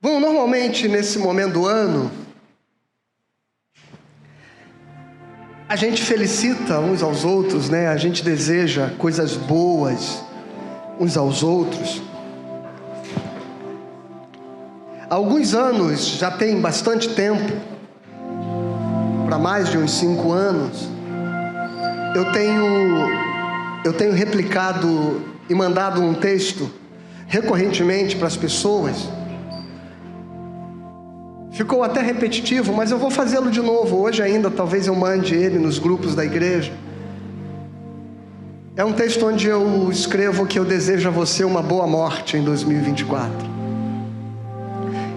Bom, normalmente nesse momento do ano, a gente felicita uns aos outros, né? A gente deseja coisas boas uns aos outros. Há alguns anos, já tem bastante tempo, para mais de uns 5 anos, eu tenho replicado e mandado um texto recorrentemente para as pessoas. Ficou até repetitivo, mas eu vou fazê-lo de novo. Hoje ainda, talvez eu mande ele nos grupos da igreja. É um texto onde eu escrevo que eu desejo a você uma boa morte em 2024.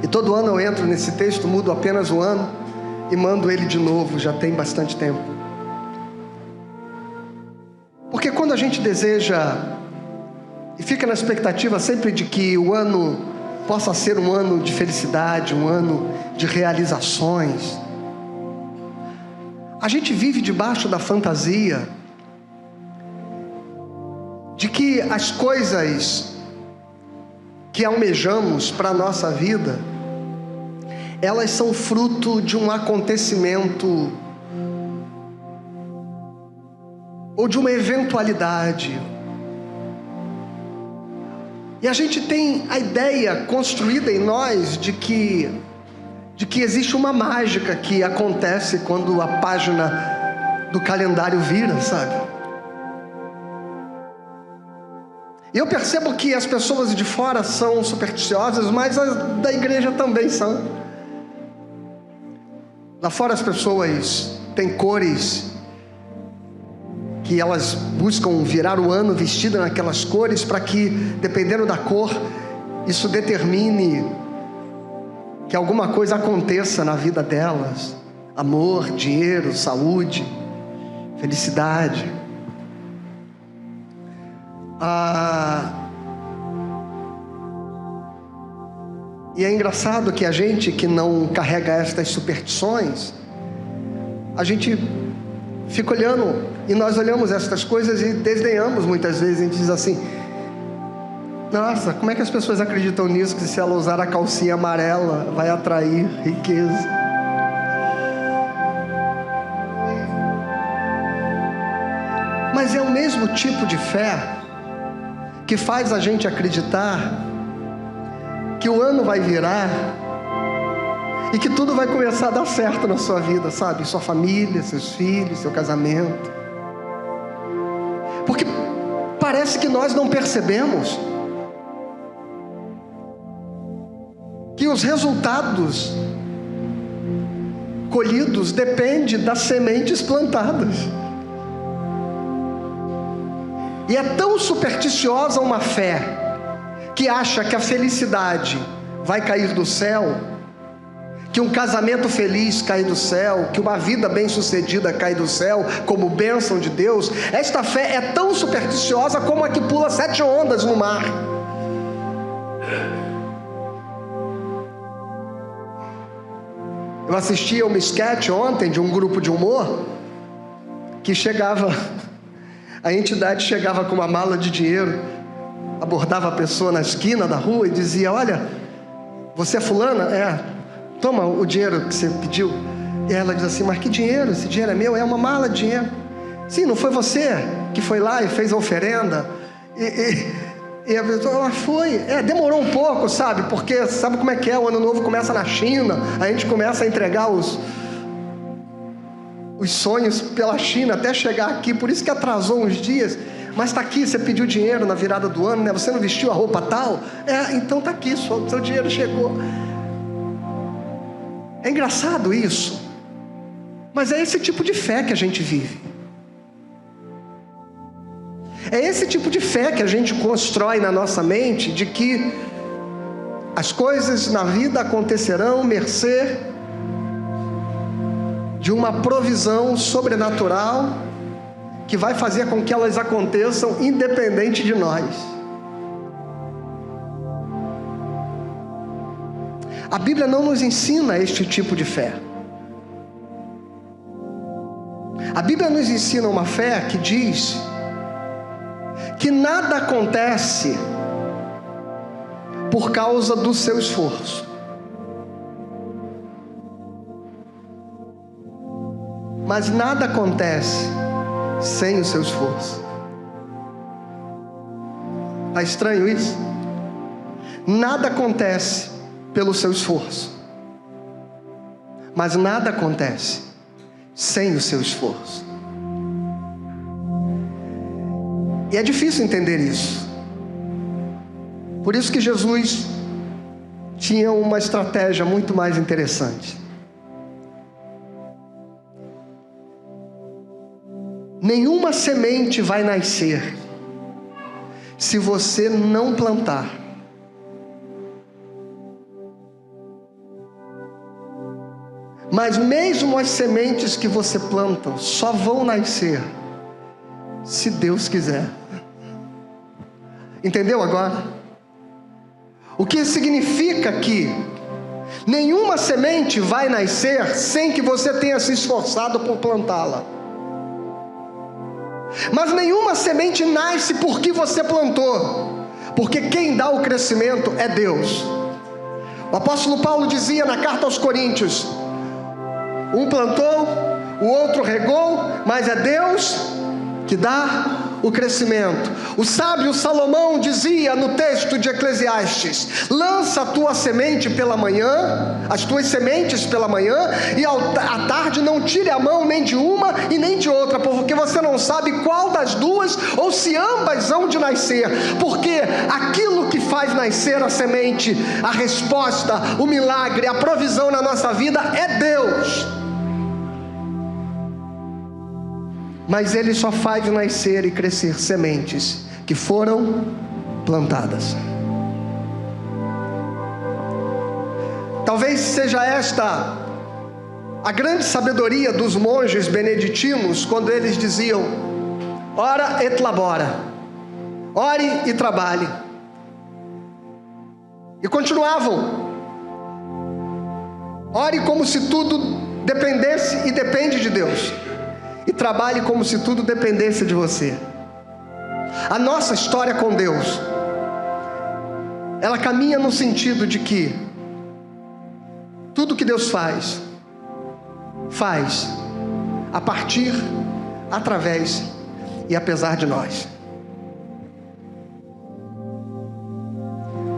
E todo ano eu entro nesse texto, mudo apenas o ano e mando ele de novo, já tem bastante tempo. Porque quando a gente deseja e fica na expectativa sempre de que o ano possa ser um ano de felicidade, um ano de realizações, a gente vive debaixo da fantasia de que as coisas que almejamos para a nossa vida, elas são fruto de um acontecimento ou de uma eventualidade. E a gente tem a ideia construída em nós de que existe uma mágica que acontece quando a página do calendário vira, sabe? E eu percebo que as pessoas de fora são supersticiosas, mas as da igreja também são. Lá fora as pessoas têm cores que elas buscam virar o ano vestida naquelas cores para que, dependendo da cor, isso determine que alguma coisa aconteça na vida delas. Amor, dinheiro, saúde, felicidade. E é engraçado que a gente que não carrega estas superstições, a gente fica olhando, e nós olhamos estas coisas e desdenhamos muitas vezes. A gente diz assim: nossa, como é que as pessoas acreditam nisso, que se ela usar a calcinha amarela vai atrair riqueza? Mas é o mesmo tipo de fé que faz a gente acreditar que o ano vai virar e que tudo vai começar a dar certo na sua vida, sabe? Sua família, seus filhos, seu casamento. Porque parece que nós não percebemos que os resultados colhidos dependem das sementes plantadas. E é tão supersticiosa uma fé que acha que a felicidade vai cair do céu, que um casamento feliz cai do céu, que uma vida bem-sucedida cai do céu como bênção de Deus. Esta fé é tão supersticiosa como a que pula 7 ondas no mar. Eu assisti a uma sketch ontem de um grupo de humor que a entidade chegava com uma mala de dinheiro, abordava a pessoa na esquina da rua e dizia: olha, você é fulana? É, toma o dinheiro que você pediu. E ela diz assim: mas que dinheiro? Esse dinheiro é meu? É uma mala de dinheiro. Sim, não foi você que foi lá e fez a oferenda? E a pessoa: ela foi. Demorou um pouco, sabe? Porque sabe como é que é? O ano novo começa na China, a gente começa a entregar os sonhos pela China até chegar aqui, por isso que atrasou uns dias. Mas está aqui, você pediu dinheiro na virada do ano, né? Você não vestiu a roupa tal? Então está aqui, seu dinheiro chegou. É engraçado isso, mas é esse tipo de fé que a gente vive. É esse tipo de fé que a gente constrói na nossa mente, de que as coisas na vida acontecerão mercê de uma provisão sobrenatural que vai fazer com que elas aconteçam independente de nós. A Bíblia não nos ensina este tipo de fé. A Bíblia nos ensina uma fé que diz que nada acontece por causa do seu esforço. Mas nada acontece sem o seu esforço. Está estranho isso? Nada acontece pelo seu esforço. Mas nada acontece sem o seu esforço. E é difícil entender isso. Por isso que Jesus tinha uma estratégia muito mais interessante. Nenhuma semente vai nascer se você não plantar. Mas mesmo as sementes que você planta só vão nascer se Deus quiser. Entendeu agora? O que significa que nenhuma semente vai nascer sem que você tenha se esforçado por plantá-la. Mas nenhuma semente nasce porque você plantou, porque quem dá o crescimento é Deus. O apóstolo Paulo dizia na carta aos Coríntios: um plantou, o outro regou, mas é Deus que dá o crescimento. O sábio Salomão dizia no texto de Eclesiastes: lança a tua semente pela manhã, as tuas sementes pela manhã, e à tarde não tire a mão nem de uma e nem de outra, porque você não sabe qual das duas ou se ambas hão de nascer. Porque aquilo que faz nascer a semente, a resposta, o milagre, a provisão na nossa vida é Deus. Mas Ele só faz nascer e crescer sementes que foram plantadas. Talvez seja esta a grande sabedoria dos monges beneditinos, quando eles diziam: ora et labora, ore e trabalhe. E continuavam: ore como se tudo dependesse e depende de Deus, e trabalhe como se tudo dependesse de você. A nossa história com Deus, ela caminha no sentido de que tudo que Deus faz a partir, através e apesar de nós.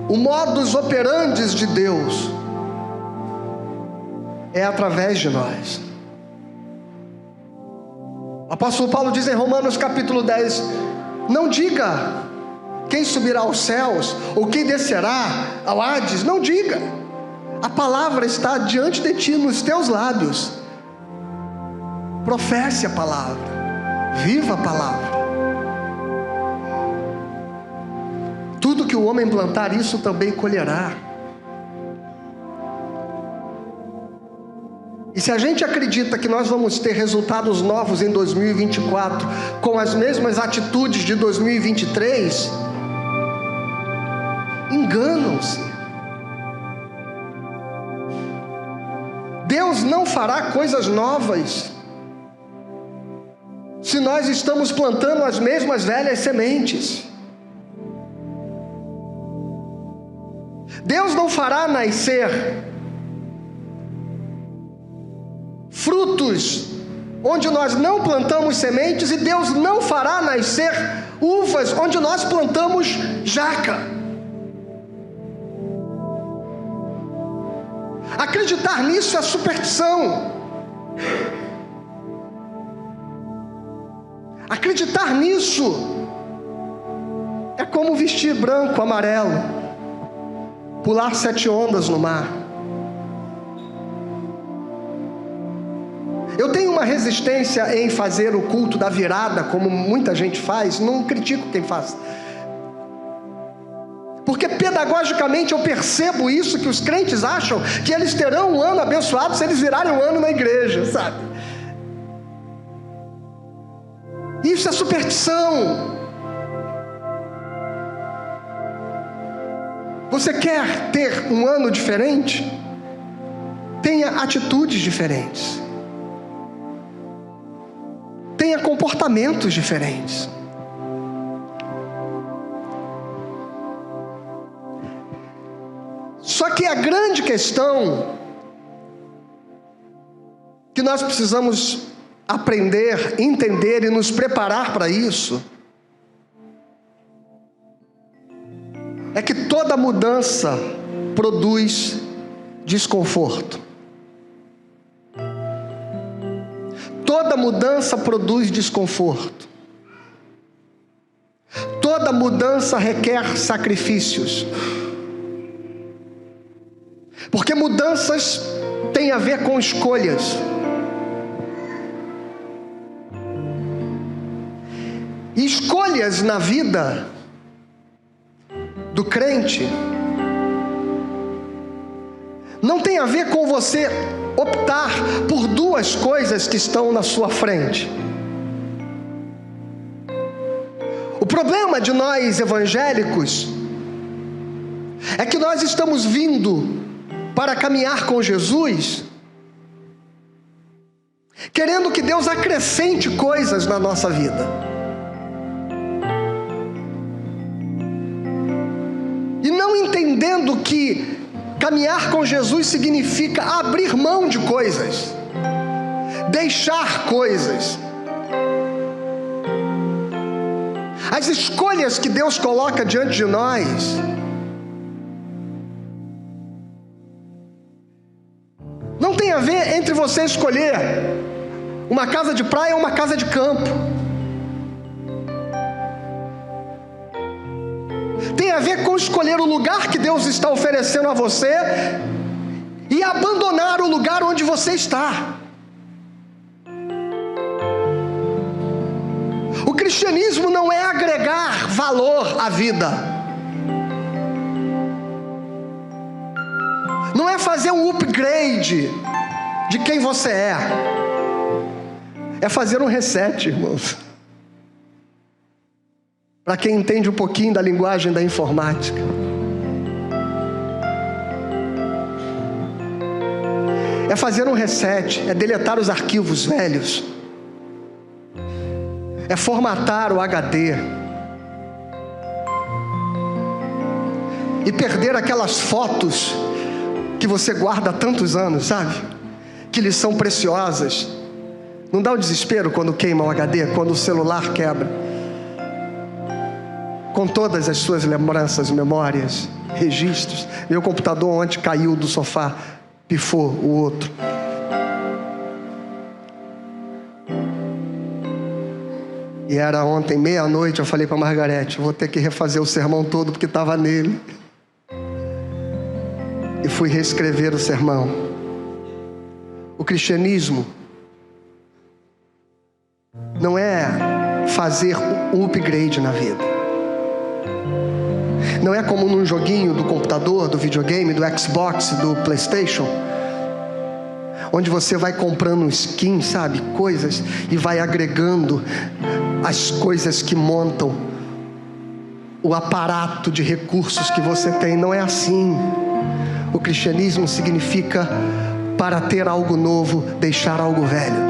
O modus operandi de Deus é através de nós. O apóstolo Paulo diz em Romanos capítulo 10: não diga quem subirá aos céus ou quem descerá ao Hades. Não diga. A palavra está diante de ti, nos teus lábios. Professe a palavra, viva a palavra. Tudo que o homem plantar, isso também colherá. E se a gente acredita que nós vamos ter resultados novos em 2024 com as mesmas atitudes de 2023, enganam-se. Deus não fará coisas novas se nós estamos plantando as mesmas velhas sementes. Deus não fará nascer frutos onde nós não plantamos sementes, e Deus não fará nascer uvas onde nós plantamos jaca. Acreditar nisso é superstição. Acreditar nisso é como vestir branco, amarelo, pular 7 ondas no mar. Eu tenho uma resistência em fazer o culto da virada, como muita gente faz. Não critico quem faz, porque pedagogicamente eu percebo isso, que os crentes acham que eles terão um ano abençoado se eles virarem um ano na igreja, sabe? Isso é superstição. Você quer ter um ano diferente? Tenha atitudes diferentes. Tenha comportamentos diferentes. Só que a grande questão que nós precisamos aprender, entender e nos preparar para isso é que toda mudança produz desconforto. Toda mudança produz desconforto. Toda mudança requer sacrifícios. Porque mudanças têm a ver com escolhas. E escolhas na vida do crente não tem a ver com você optar por duas coisas que estão na sua frente. O problema de nós evangélicos é que nós estamos vindo para caminhar com Jesus, querendo que Deus acrescente coisas na nossa vida. E não entendendo que caminhar com Jesus significa abrir mão de coisas, deixar coisas. As escolhas que Deus coloca diante de nós não tem a ver entre você escolher uma casa de praia ou uma casa de campo. Tem a ver com escolher o lugar que Deus está oferecendo a você e abandonar o lugar onde você está. O cristianismo não é agregar valor à vida. Não é fazer um upgrade de quem você é. É fazer um reset, irmãos. Para quem entende um pouquinho da linguagem da informática. É fazer um reset, é deletar os arquivos velhos. É formatar o HD. E perder aquelas fotos que você guarda há tantos anos, sabe? Que lhes são preciosas. Não dá um desespero quando queima o HD, quando o celular quebra? Com todas as suas lembranças, memórias, registros. Meu computador ontem caiu do sofá, pifou o outro. E era ontem, meia-noite, eu falei para a Margarete, vou ter que refazer o sermão todo porque estava nele. E fui reescrever o sermão. O cristianismo não é fazer um upgrade na vida. Não é como num joguinho do computador, do videogame, do Xbox, do PlayStation, onde você vai comprando skin, sabe, coisas, e vai agregando as coisas que montam o aparato de recursos que você tem. Não é assim. O cristianismo significa, para ter algo novo, deixar algo velho.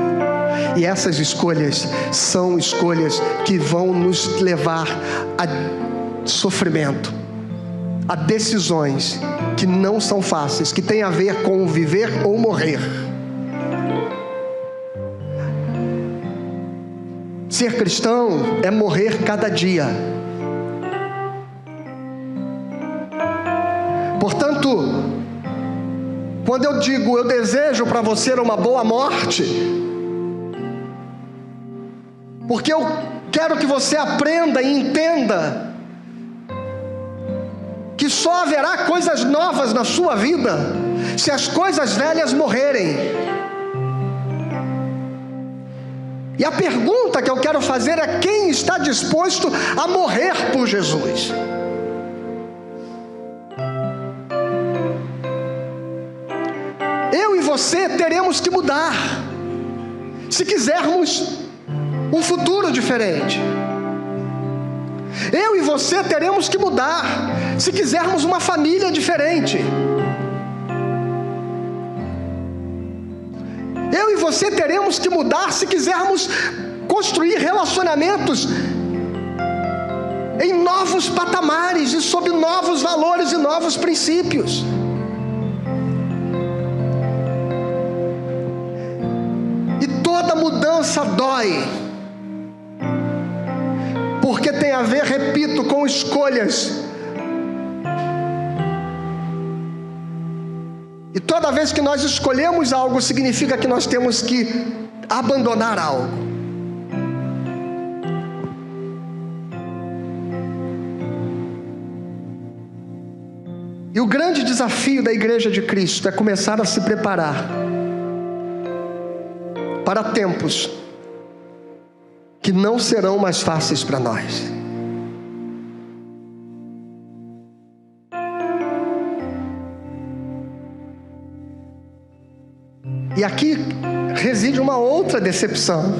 E essas escolhas são escolhas que vão nos levar a sofrimento, a decisões que não são fáceis, que têm a ver com viver ou morrer. Ser cristão é morrer cada dia. Portanto, quando eu digo eu desejo para você uma boa morte, porque eu quero que você aprenda e entenda que só haverá coisas novas na sua vida se as coisas velhas morrerem. E a pergunta que eu quero fazer é: quem está disposto a morrer por Jesus? Eu e você teremos que mudar, se quisermos um futuro diferente. Eu e você teremos que mudar, se quisermos uma família diferente. Eu e você teremos que mudar se quisermos construir relacionamentos em novos patamares e sob novos valores e novos princípios. E toda mudança mudança dói, porque tem a ver, repito, com escolhas. E toda vez que nós escolhemos algo, significa que nós temos que abandonar algo. E o grande desafio da Igreja de Cristo é começar a se preparar para tempos que não serão mais fáceis para nós. E aqui reside uma outra decepção,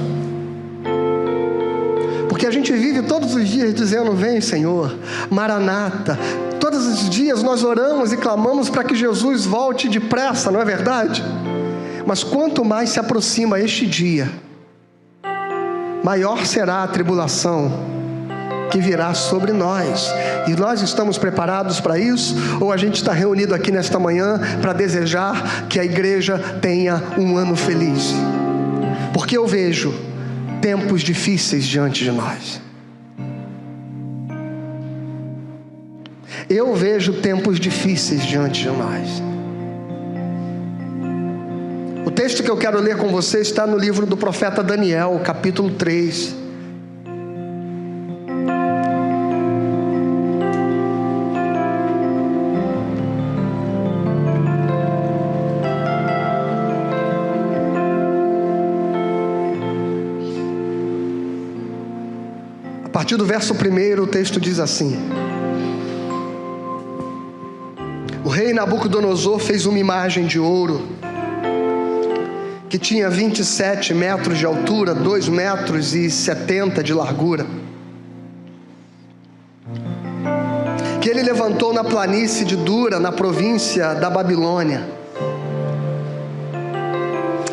porque a gente vive todos os dias dizendo: vem Senhor, Maranata. Todos os dias nós oramos e clamamos para que Jesus volte depressa, não é verdade? Mas quanto mais se aproxima este dia, maior será a tribulação que virá sobre nós. E nós estamos preparados para isso? Ou a gente está reunido aqui nesta manhã para desejar que a igreja tenha um ano feliz? Porque eu vejo tempos difíceis diante de nós. Eu vejo tempos difíceis diante de nós. O texto que eu quero ler com você está no livro do profeta Daniel, capítulo 3. A partir do verso 1, o texto diz assim: o rei Nabucodonosor fez uma imagem de ouro que tinha 27 metros de altura, 2,70 metros de largura, que ele levantou na planície de Dura, na província da Babilônia.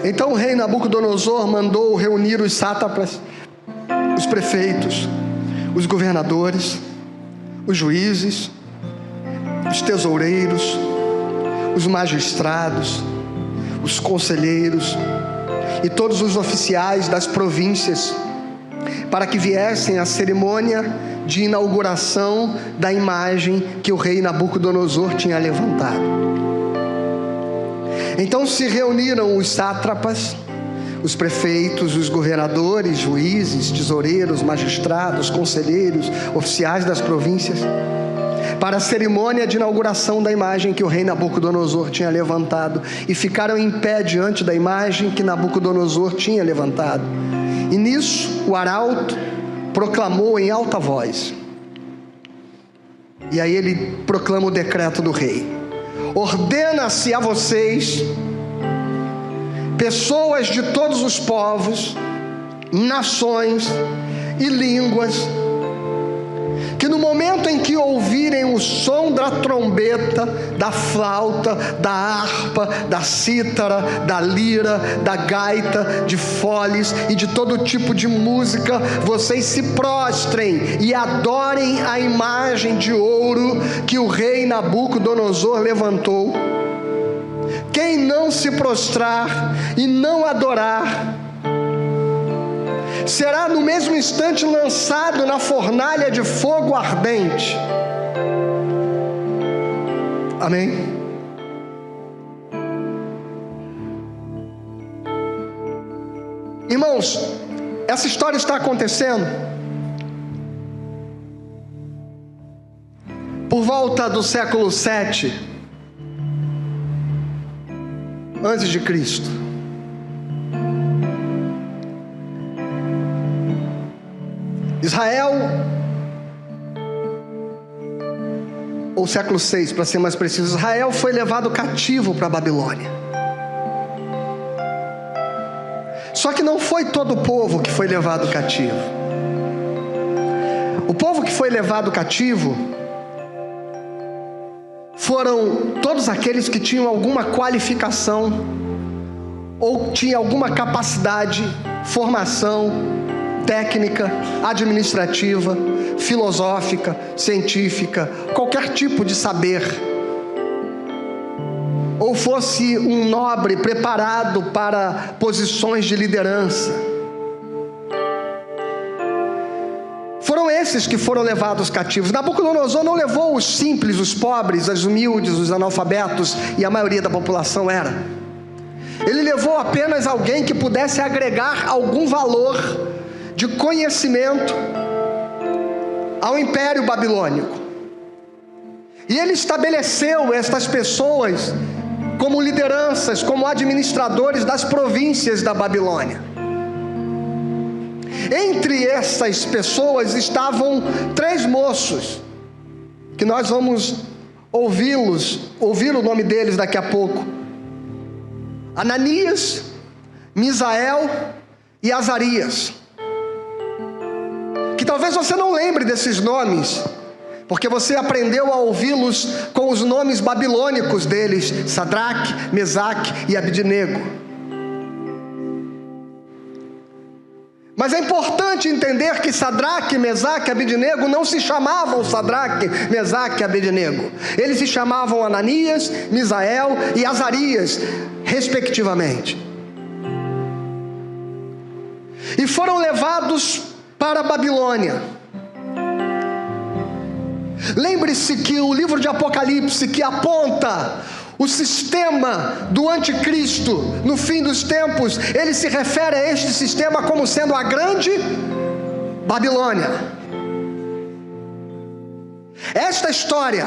Então o rei Nabucodonosor mandou reunir os sátrapas, os prefeitos, os governadores, os juízes, os tesoureiros, os magistrados, os conselheiros e todos os oficiais das províncias, para que viessem à cerimônia de inauguração da imagem que o rei Nabucodonosor tinha levantado. Então se reuniram os sátrapas, os prefeitos, os governadores, juízes, tesoureiros, magistrados, conselheiros, oficiais das províncias, para a cerimônia de inauguração da imagem que o rei Nabucodonosor tinha levantado, e ficaram em pé diante da imagem que Nabucodonosor tinha levantado. E nisso o arauto proclamou em alta voz, e aí ele proclama o decreto do rei: ordena-se a vocês, pessoas de todos os povos, nações e línguas, que no momento em que ouvirem o som da trombeta, da flauta, da harpa, da cítara, da lira, da gaita, de foles e de todo tipo de música, vocês se prostrem e adorem a imagem de ouro que o rei Nabucodonosor levantou. Quem não se prostrar e não adorar será no mesmo instante lançado na fornalha de fogo ardente. Amém? Irmãos, essa história está acontecendo por volta do século 7 antes de Cristo. Israel, ou século 6 para ser mais preciso, Israel foi levado cativo para a Babilônia. Só que não foi todo o povo que foi levado cativo. O povo que foi levado cativo foram todos aqueles que tinham alguma qualificação ou tinham alguma capacidade, formação técnica, administrativa, filosófica, científica, qualquer tipo de saber, ou fosse um nobre preparado para posições de liderança. esses que foram levados cativos. Nabucodonosor não levou os simples, os pobres, os humildes, os analfabetos, e a maioria da população era. Ele levou apenas alguém que pudesse agregar algum valor de conhecimento ao Império Babilônico. E ele estabeleceu estas pessoas como lideranças, como administradores das províncias da Babilônia. Entre essas pessoas estavam 3 moços, que nós vamos ouvir o nome deles daqui a pouco: Ananias, Misael e Azarias. Que talvez você não lembre desses nomes, porque você aprendeu a ouvi-los com os nomes babilônicos deles: Sadraque, Mesaque e Abednego. Mas é importante entender que Sadraque, Mesaque e Abednego não se chamavam Sadraque, Mesaque e Abednego. Eles se chamavam Ananias, Misael e Azarias, respectivamente. E foram levados para a Babilônia. Lembre-se que o livro de Apocalipse, que aponta o sistema do anticristo no fim dos tempos, ele se refere a este sistema como sendo a grande Babilônia. Esta história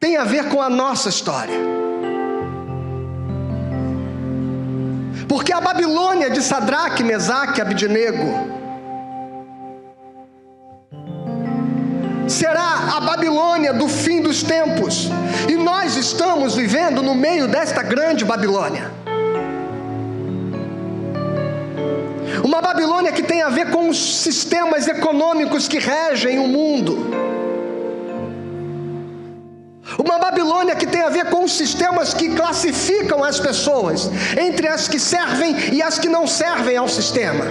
tem a ver com a nossa história, porque a Babilônia de Sadraque, Mesaque e Abednego será a Babilônia do fim dos tempos, e nós estamos vivendo no meio desta grande Babilônia. Uma Babilônia que tem a ver com os sistemas econômicos que regem o mundo. Uma Babilônia que tem a ver com os sistemas que classificam as pessoas entre as que servem e as que não servem ao sistema,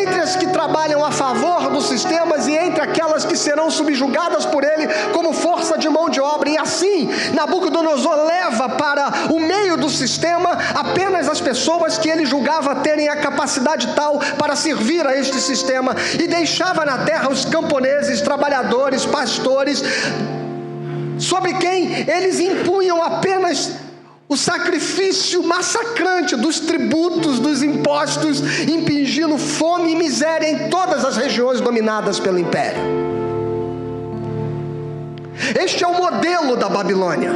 entre as que trabalham a favor dos sistemas e entre aquelas que serão subjugadas por ele como força de mão de obra. E assim, Nabucodonosor leva para o meio do sistema apenas as pessoas que ele julgava terem a capacidade tal para servir a este sistema, e deixava na terra os camponeses, trabalhadores, pastores, sobre quem eles impunham apenas o sacrifício massacrante dos tributos, dos impostos, impingindo fome e miséria em todas as regiões dominadas pelo império. Este é o modelo da Babilônia.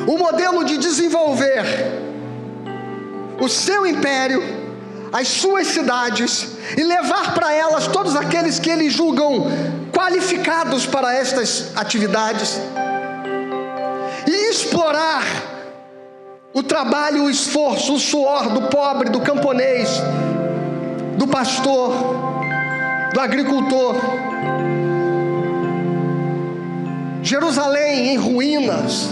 O modelo de desenvolver o seu império, as suas cidades, e levar para elas todos aqueles que eles julgam qualificados para estas atividades, e explorar o trabalho, o esforço, o suor do pobre, do camponês, do pastor, do agricultor. Jerusalém em ruínas,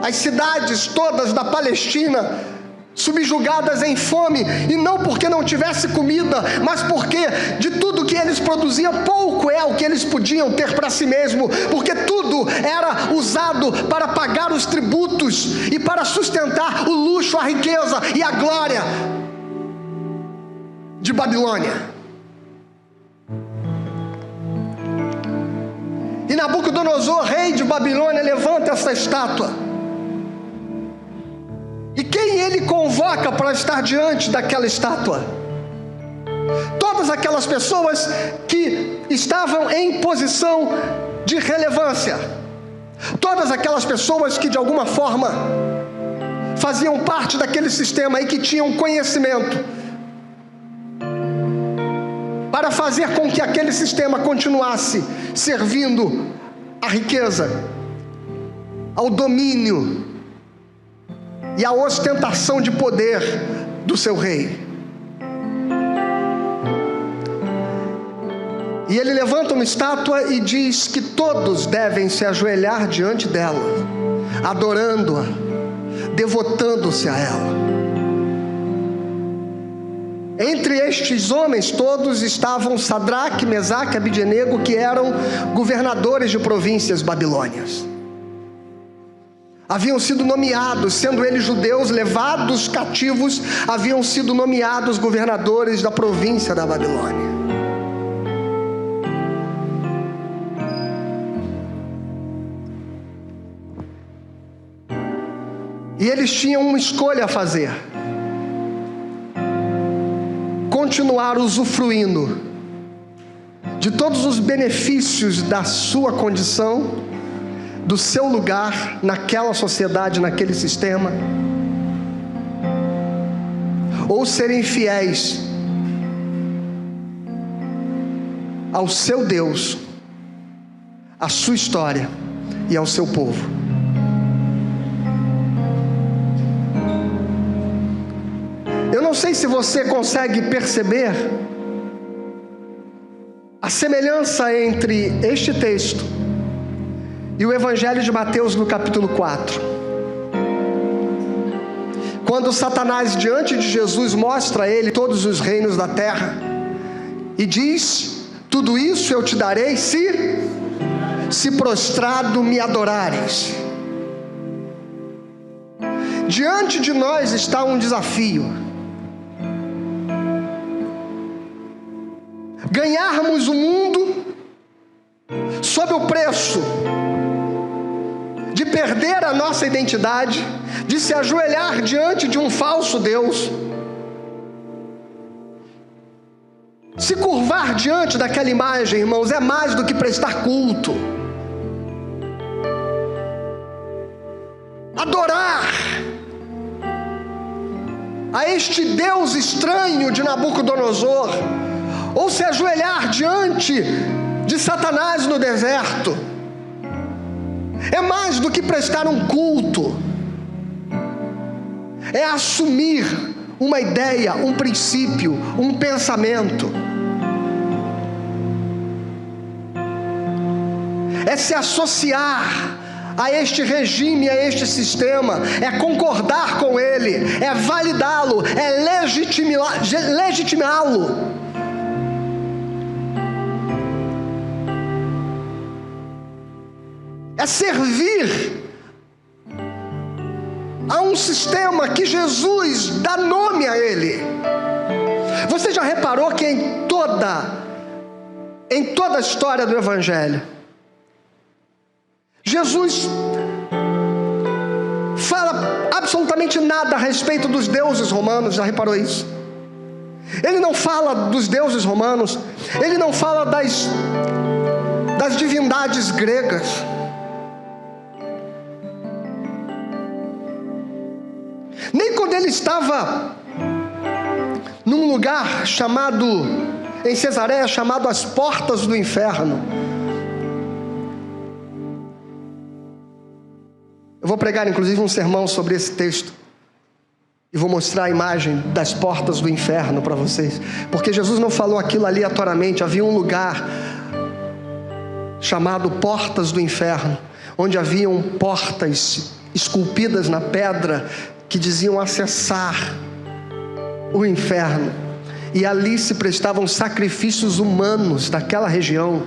as cidades todas da Palestina subjugadas em fome, e não porque não tivesse comida, mas porque de tudo que eles produziam, pouco é o que eles podiam ter para si mesmo, porque tudo era usado para pagar os tributos e para sustentar o luxo, a riqueza e a glória de Babilônia. E Nabucodonosor, rei de Babilônia, levanta essa estátua. E quem ele convoca para estar diante daquela estátua? Todas aquelas pessoas que estavam em posição de relevância, todas aquelas pessoas que de alguma forma faziam parte daquele sistema e que tinham conhecimento para fazer com que aquele sistema continuasse servindo à riqueza, ao domínio e a ostentação de poder do seu rei. E ele levanta uma estátua e diz que todos devem se ajoelhar diante dela, adorando-a, devotando-se a ela. Entre estes homens todos estavam Sadraque, Mesaque e Abednego, que eram governadores de províncias babilônias. haviam sido nomeados, sendo eles judeus levados cativos, haviam sido nomeados governadores da província da Babilônia. E eles tinham uma escolha a fazer: continuar usufruindo de todos os benefícios da sua condição, do seu lugar naquela sociedade, naquele sistema, ou serem fiéis ao seu Deus, à sua história e ao seu povo. Eu não sei se você consegue perceber a semelhança entre este texto e o Evangelho de Mateus no capítulo 4. Quando Satanás diante de Jesus mostra a ele todos os reinos da terra e diz: tudo isso eu te darei se prostrado me adorares. Diante de nós está um desafio: ganharmos o mundo sob o preço de perder a nossa identidade, de se ajoelhar diante de um falso Deus, se curvar diante daquela imagem, irmãos, é mais do que prestar culto. Adorar a este Deus estranho de Nabucodonosor, ou se ajoelhar diante de Satanás no deserto, é mais do que prestar um culto. É assumir uma ideia, um princípio, um pensamento. É se associar a este regime, a este sistema, é concordar com ele, é validá-lo, é legitimá-lo. É servir a um sistema que Jesus dá nome a ele. Você já reparou que em toda a história do Evangelho, Jesus fala absolutamente nada a respeito dos deuses romanos? Já reparou isso? Ele não fala dos deuses romanos, ele não fala das divindades gregas. Nem quando ele estava num lugar em Cesareia, chamado as Portas do Inferno. Eu vou pregar inclusive um sermão sobre esse texto e vou mostrar a imagem das portas do inferno para vocês, porque Jesus não falou aquilo aleatoriamente. Havia um lugar chamado Portas do Inferno, onde haviam portas esculpidas na pedra que diziam acessar o inferno, e ali se prestavam sacrifícios humanos. Daquela região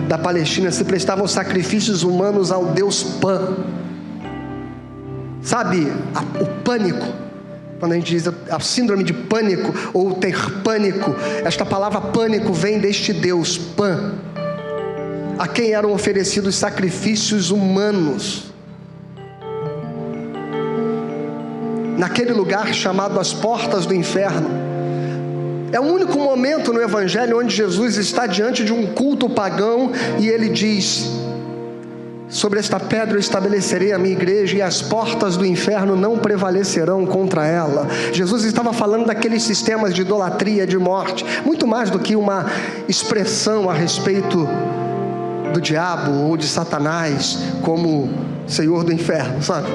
da Palestina se prestavam sacrifícios humanos ao deus Pan. Sabe, o pânico, quando a gente diz a síndrome de pânico ou ter pânico, esta palavra pânico vem deste deus Pan, a quem eram oferecidos sacrifícios humanos. Naquele lugar chamado as Portas do Inferno, é o único momento no Evangelho onde Jesus está diante de um culto pagão e ele diz: sobre esta pedra eu estabelecerei a minha igreja e as portas do inferno não prevalecerão contra ela. Jesus estava falando daqueles sistemas de idolatria, de morte, muito mais do que uma expressão a respeito do diabo ou de Satanás como Senhor do inferno, sabe?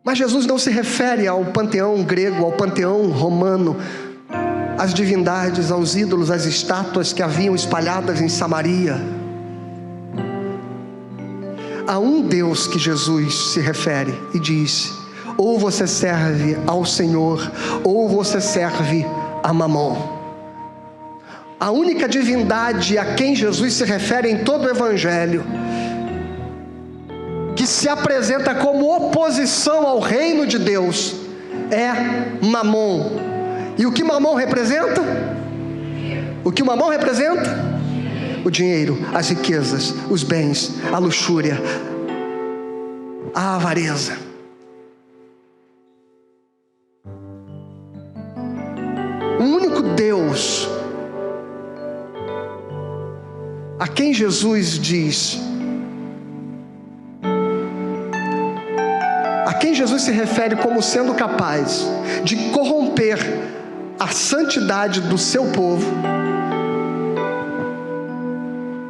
Mas Jesus não se refere ao panteão grego, ao panteão romano, às divindades, aos ídolos, às estátuas que haviam espalhadas em Samaria. Há um Deus que Jesus se refere e diz: ou você serve ao Senhor, ou você serve a Mamon. A única divindade a quem Jesus se refere em todo o Evangelho, que se apresenta como oposição ao reino de Deus, é Mamon. E o que Mamon representa? O que o Mamon representa? O dinheiro, as riquezas, os bens, a luxúria, a avareza. O único Deus a quem Jesus diz, a quem Jesus se refere como sendo capaz de corromper a santidade do seu povo,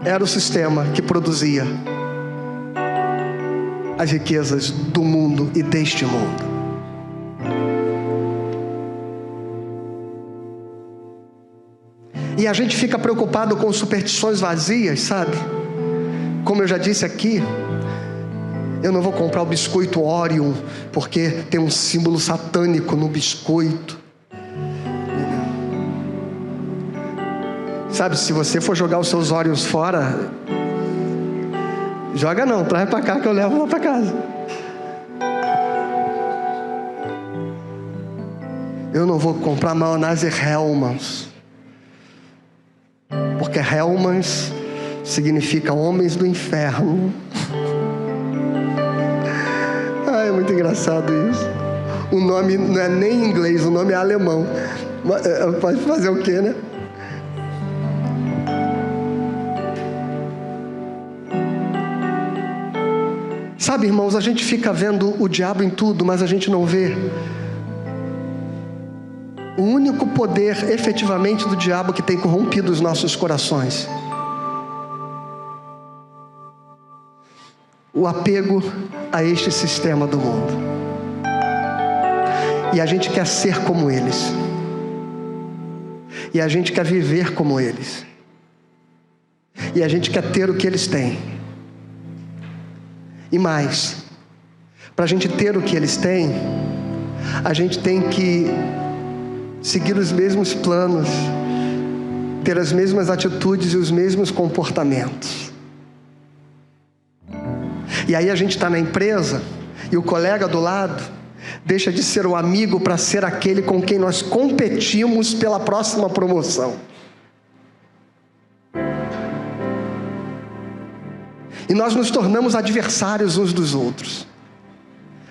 era o sistema que produzia as riquezas do mundo e deste mundo. E a gente fica preocupado com superstições vazias, sabe? Como eu já disse aqui, eu não vou comprar o biscoito Orion, porque tem um símbolo satânico no biscoito. Sabe, se você for jogar os seus Oreos fora, joga não, traz pra cá que eu levo lá pra casa. Eu não vou comprar maionese Hellmann's, porque Hellmann's significa homens do inferno. É muito engraçado isso. O nome não é nem em inglês, o nome é alemão. Pode fazer o quê, né? Sabe, irmãos, a gente fica vendo o diabo em tudo, mas a gente não vê o único poder efetivamente do diabo que tem corrompido os nossos corações. O apego a este sistema do mundo. E a gente quer ser como eles. E a gente quer viver como eles. E a gente quer ter o que eles têm. E mais, para a gente ter o que eles têm, a gente tem que seguir os mesmos planos, ter as mesmas atitudes e os mesmos comportamentos. E aí a gente está na empresa e o colega do lado deixa de ser o amigo para ser aquele com quem nós competimos pela próxima promoção. E nós nos tornamos adversários uns dos outros.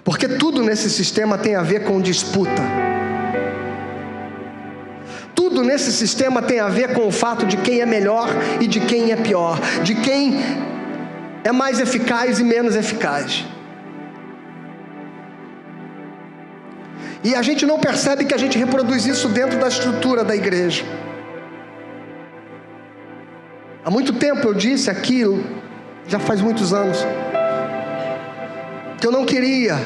Porque tudo nesse sistema tem a ver com disputa. Tudo nesse sistema tem a ver com o fato de quem é melhor e de quem é pior. De quem é mais eficaz e menos eficaz. E a gente não percebe que a gente reproduz isso dentro da estrutura da igreja. Há muito tempo eu disse aqui, já faz muitos anos, que eu não queria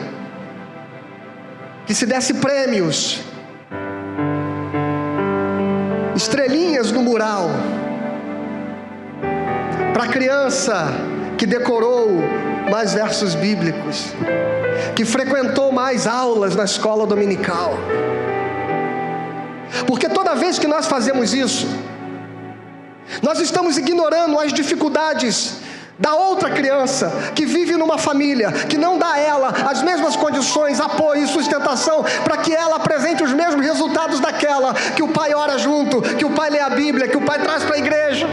que se desse prêmios, estrelinhas no mural, para a criança que decorou mais versos bíblicos, que frequentou mais aulas na escola dominical. Porque toda vez que nós fazemos isso, nós estamos ignorando as dificuldades da outra criança que vive numa família que não dá a ela as mesmas condições, apoio e sustentação para que ela apresente os mesmos resultados daquela que o pai ora junto, que o pai lê a Bíblia, que o pai traz para a igreja.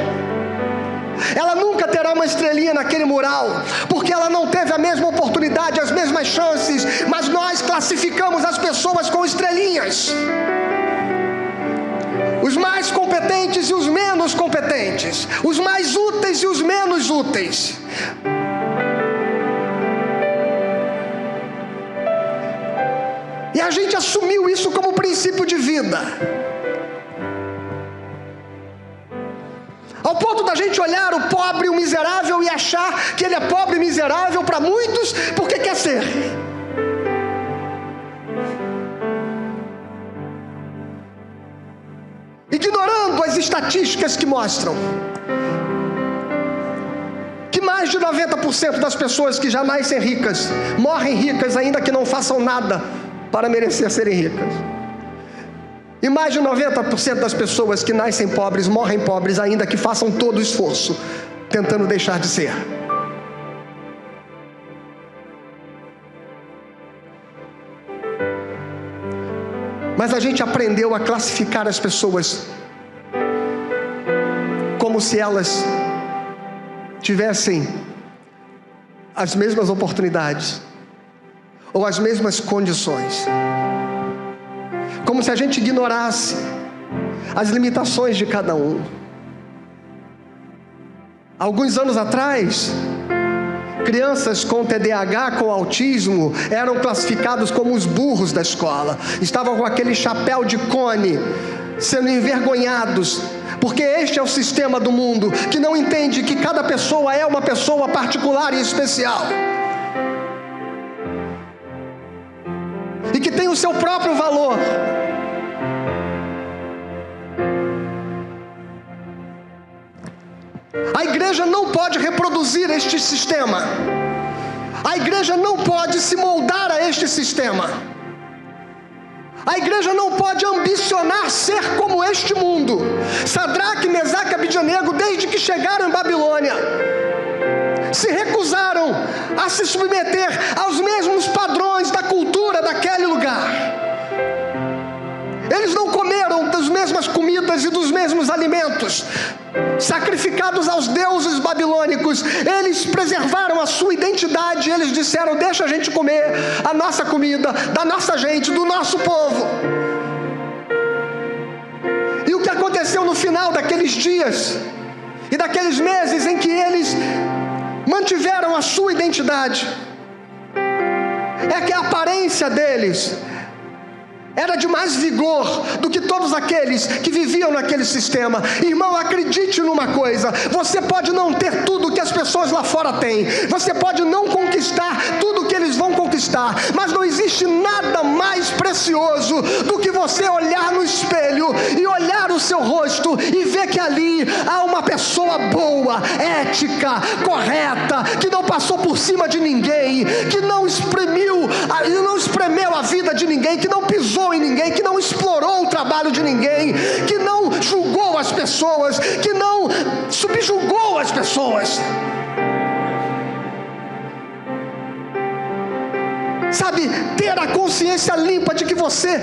Ela nunca terá uma estrelinha naquele mural, porque ela não teve a mesma oportunidade, as mesmas chances, mas nós classificamos as pessoas com estrelinhas. Os mais competentes e os menos competentes, os mais úteis e os menos úteis. E a gente assumiu isso como princípio de vida, ao ponto da gente olhar o pobre e o miserável e achar que ele é pobre e miserável para muitos porque quer ser. Ignorando as estatísticas que mostram que mais de 90% das pessoas que já nascem ricas morrem ricas, ainda que não façam nada para merecer serem ricas. E mais de 90% das pessoas que nascem pobres morrem pobres, ainda que façam todo o esforço tentando deixar de ser. Mas a gente aprendeu a classificar as pessoas como se elas tivessem as mesmas oportunidades ou as mesmas condições, como se a gente ignorasse as limitações de cada um. Alguns anos atrás, crianças com TDAH, com autismo, eram classificados como os burros da escola. Estavam com aquele chapéu de cone, sendo envergonhados, porque este é o sistema do mundo, que não entende que cada pessoa é uma pessoa particular e especial, e que tem o seu próprio valor. A igreja não pode reproduzir este sistema. A igreja não pode se moldar a este sistema. A igreja não pode ambicionar ser como este mundo. Sadraque, Mesaque e Abidjanego, desde que chegaram em Babilônia, se recusaram a se submeter aos mesmos padrões da cultura daquele lugar. Eles não comeram das mesmas comidas e dos mesmos alimentos sacrificados aos deuses babilônicos. Eles preservaram a sua identidade. Eles disseram: deixa a gente comer a nossa comida, da nossa gente, do nosso povo. E o que aconteceu no final daqueles dias e daqueles meses em que eles mantiveram a sua identidade é que a aparência deles era de mais vigor do que todos aqueles que viviam naquele sistema. Irmão, acredite numa coisa: você pode não ter tudo que as pessoas lá fora têm, você pode não conquistar tudo que eles vão conquistar, mas não existe nada mais precioso do que você olhar no espelho e olhar o seu rosto e ver que ali há uma pessoa boa, ética, correta, que não passou por cima de ninguém, que não espremeu a vida de ninguém, que não pisou em ninguém, que não explorou o trabalho de ninguém, que não julgou as pessoas, que não subjugou as pessoas. Sabe, ter a consciência limpa de que você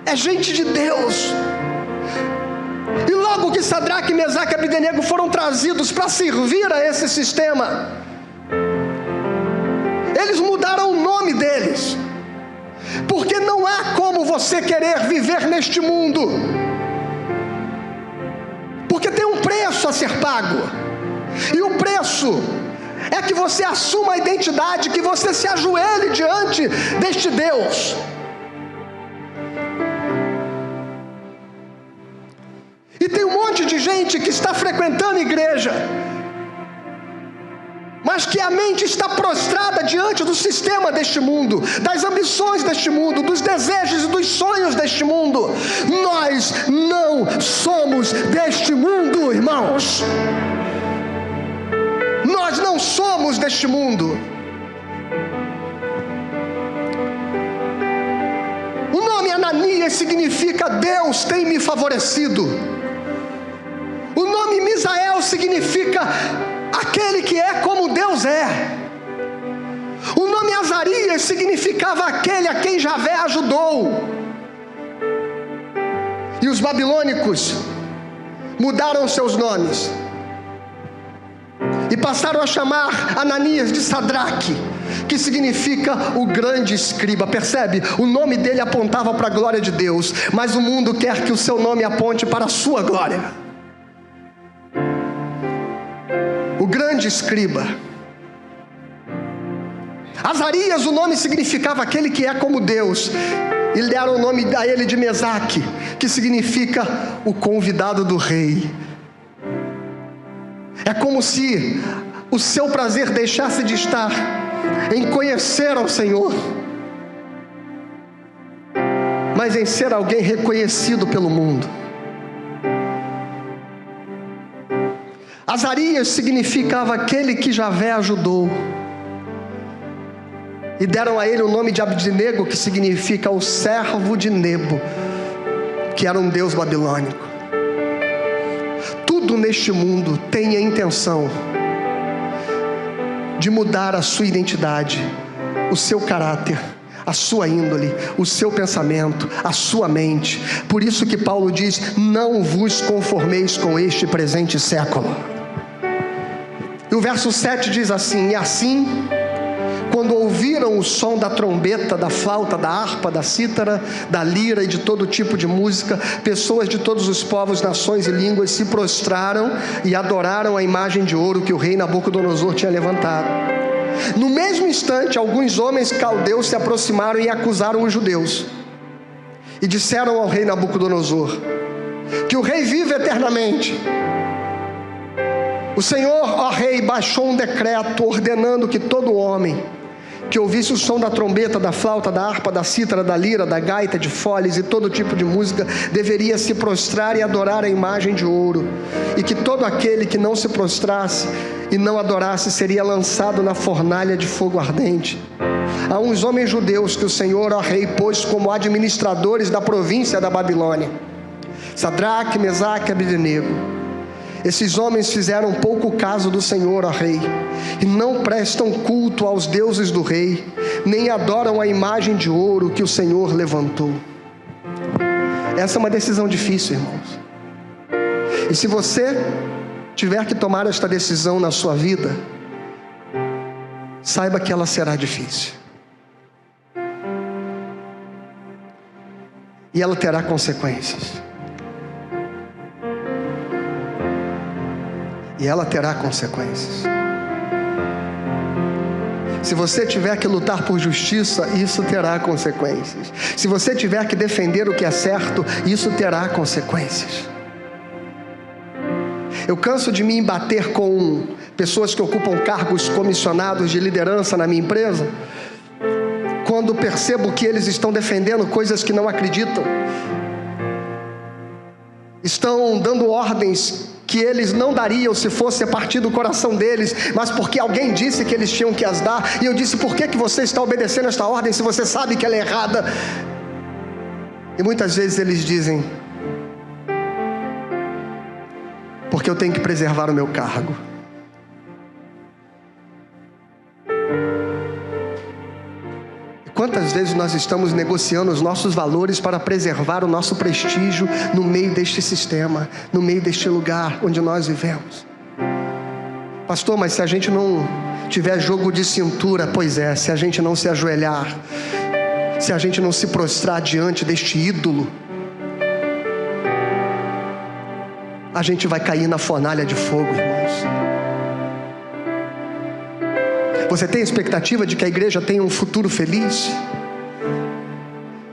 é gente de Deus. E logo que Sadraque, Mesaque e Abidjanego foram trazidos para servir a esse sistema, eles mudaram o nome deles. Porque não há como você querer viver neste mundo, porque tem um preço a ser pago, e o preço é que você assuma a identidade, que você se ajoelhe diante deste Deus. E tem um monte de gente que está frequentando a igreja, mas que a mente está prostrada diante do sistema deste mundo, das ambições deste mundo, dos desejos e dos sonhos deste mundo. Nós não somos deste mundo, irmãos. Nós não somos deste mundo. O nome Ananias significa Deus tem me favorecido. O nome Misael significa aquele que é como Deus é. O nome Azarias significava aquele a quem Javé ajudou. E os babilônicos mudaram seus nomes e passaram a chamar Ananias de Sadraque, que significa o grande escriba. Percebe? O nome dele apontava para a glória de Deus, mas o mundo quer que o seu nome aponte para a sua glória. O grande escriba. Azarias, o nome significava aquele que é como Deus. E deram o nome a ele de Mesaque, que significa o convidado do rei. É como se o seu prazer deixasse de estar em conhecer ao Senhor, mas em ser alguém reconhecido pelo mundo. Azarias significava aquele que Javé ajudou. E deram a ele o nome de Abidjanego, que significa o servo de Nebo, que era um deus babilônico. Tudo neste mundo tem a intenção de mudar a sua identidade, o seu caráter, a sua índole, o seu pensamento, a sua mente. Por isso que Paulo diz: não vos conformeis com este presente século. E o verso 7 diz assim: e assim, quando ouviram o som da trombeta, da flauta, da harpa, da cítara, da lira e de todo tipo de música, pessoas de todos os povos, nações e línguas se prostraram e adoraram a imagem de ouro que o rei Nabucodonosor tinha levantado. No mesmo instante, alguns homens caldeus se aproximaram e acusaram os judeus. E disseram ao rei Nabucodonosor: que o rei vive eternamente. O Senhor, ó rei, baixou um decreto ordenando que todo homem que ouvisse o som da trombeta, da flauta, da harpa, da cítara, da lira, da gaita, de foles e todo tipo de música, deveria se prostrar e adorar a imagem de ouro, e que todo aquele que não se prostrasse e não adorasse seria lançado na fornalha de fogo ardente. Há uns homens judeus que o Senhor, ó rei, pôs como administradores da província da Babilônia: Sadraque, Mesaque e Abednego. Esses homens fizeram pouco caso do Senhor, ó rei, e não prestam culto aos deuses do rei, nem adoram a imagem de ouro que o Senhor levantou. Essa é uma decisão difícil, irmãos. E se você tiver que tomar esta decisão na sua vida, saiba que ela será difícil. E ela terá consequências. E ela terá consequências. Se você tiver que lutar por justiça, isso terá consequências. Se você tiver que defender o que é certo, isso terá consequências. Eu canso de me embater com pessoas que ocupam cargos comissionados de liderança na minha empresa, quando percebo que eles estão defendendo coisas que não acreditam, estão dando ordens que eles não dariam se fosse a partir do coração deles, mas porque alguém disse que eles tinham que as dar. E eu disse: por que você está obedecendo esta ordem se você sabe que ela é errada? E muitas vezes eles dizem: porque eu tenho que preservar o meu cargo. Quantas vezes nós estamos negociando os nossos valores para preservar o nosso prestígio no meio deste sistema, no meio deste lugar onde nós vivemos? Pastor, mas se a gente não tiver jogo de cintura, pois é, se a gente não se ajoelhar, se a gente não se prostrar diante deste ídolo, a gente vai cair na fornalha de fogo, irmãos. Você tem expectativa de que a igreja tenha um futuro feliz?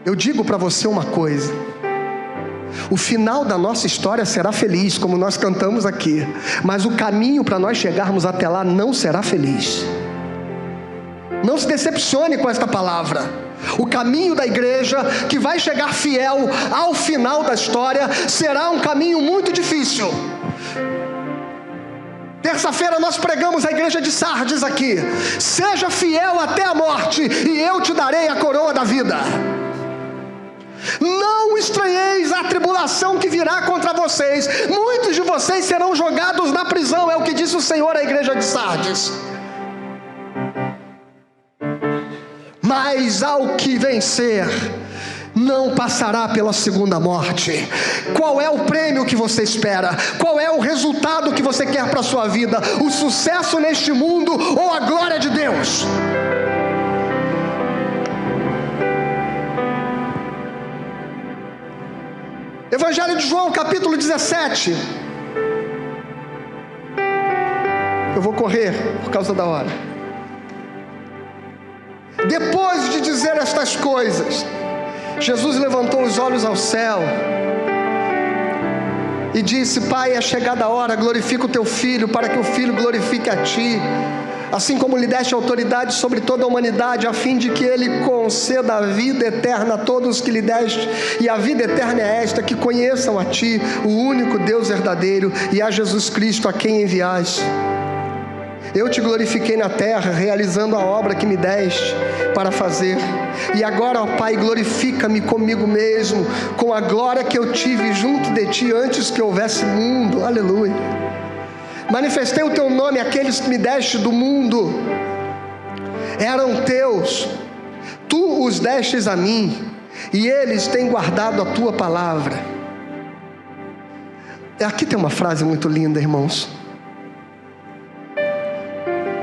Eu digo para você uma coisa: o final da nossa história será feliz, como nós cantamos aqui, mas o caminho para nós chegarmos até lá não será feliz. Não se decepcione com esta palavra. O caminho da igreja que vai chegar fiel ao final da história será um caminho muito difícil. Terça-feira nós pregamos a igreja de Sardes aqui: seja fiel até a morte e eu te darei a coroa da vida. Não estranheis a tribulação que virá contra vocês, muitos de vocês serão jogados na prisão, é o que disse o Senhor à igreja de Sardes. Mas ao que vencer, não passará pela segunda morte. Qual é o prêmio que você espera? Qual é o resultado que você quer para a sua vida? O sucesso neste mundo ou a glória de Deus? Evangelho de João, capítulo 17. Eu vou correr por causa da hora. Depois de dizer estas coisas, Jesus levantou os olhos ao céu e disse: Pai, é chegada a hora, glorifica o teu Filho, para que o Filho glorifique a ti, assim como lhe deste autoridade sobre toda a humanidade, a fim de que ele conceda a vida eterna a todos que lhe deste. E a vida eterna é esta: que conheçam a ti, o único Deus verdadeiro, e a Jesus Cristo, a quem enviaste. Eu te glorifiquei na terra, realizando a obra que me deste para fazer. E agora, ó Pai, glorifica-me comigo mesmo, com a glória que eu tive junto de ti antes que houvesse mundo. Aleluia. Manifestei o teu nome àqueles que me deste do mundo. Eram teus, tu os destes a mim, e eles têm guardado a tua palavra. Aqui tem uma frase muito linda, irmãos.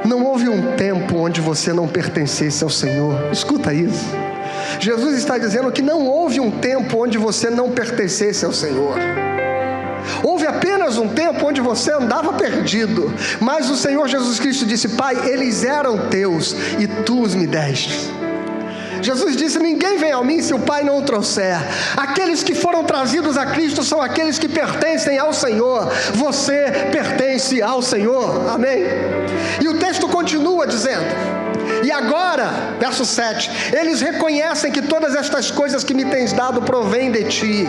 Não houve um tempo onde você não pertencesse ao Senhor. Escuta isso. Jesus está dizendo que não houve um tempo onde você não pertencesse ao Senhor. Houve apenas um tempo onde você andava perdido. Mas o Senhor Jesus Cristo disse: Pai, eles eram teus e tu os me deste. Jesus disse: ninguém vem a mim se o Pai não o trouxer. Aqueles que foram trazidos a Cristo são aqueles que pertencem ao Senhor. Você pertence ao Senhor. Amém? E o texto continua dizendo: e agora, verso 7, eles reconhecem que todas estas coisas que me tens dado provêm de ti,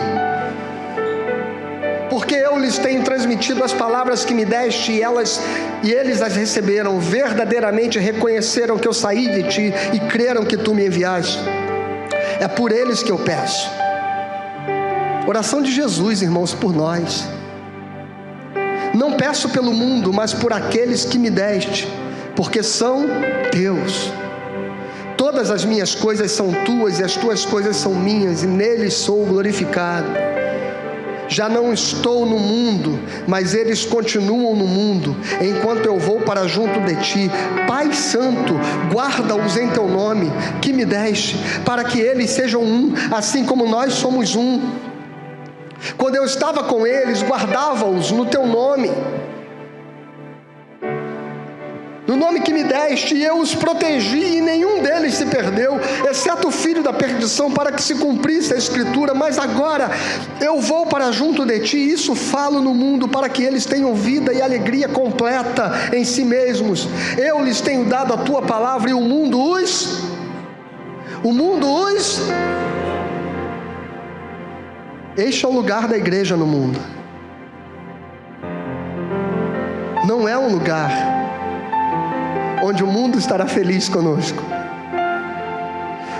porque eu lhes tenho transmitido as palavras que me deste, e eles as receberam, verdadeiramente reconheceram que eu saí de ti e creram que tu me enviaste. É por eles que eu peço. Oração de Jesus, irmãos, por nós. Não peço pelo mundo, mas por aqueles que me deste, porque são teus. Todas as minhas coisas são tuas, e as tuas coisas são minhas, e neles sou glorificado. Já não estou no mundo, mas eles continuam no mundo, enquanto eu vou para junto de ti. Pai Santo, guarda-os em teu nome, que me deste, para que eles sejam um, assim como nós somos um. Quando eu estava com eles, guardava-os no teu nome, no nome que me deste, e eu os protegi, e nenhum deles se perdeu, exceto o filho da perdição, para que se cumprisse a Escritura. Mas agora eu vou para junto de ti, e isso falo no mundo, para que eles tenham vida e alegria completa em si mesmos. Eu lhes tenho dado a tua palavra, e o mundo os... Este é o lugar da igreja no mundo. Não é um lugar onde o mundo estará feliz conosco.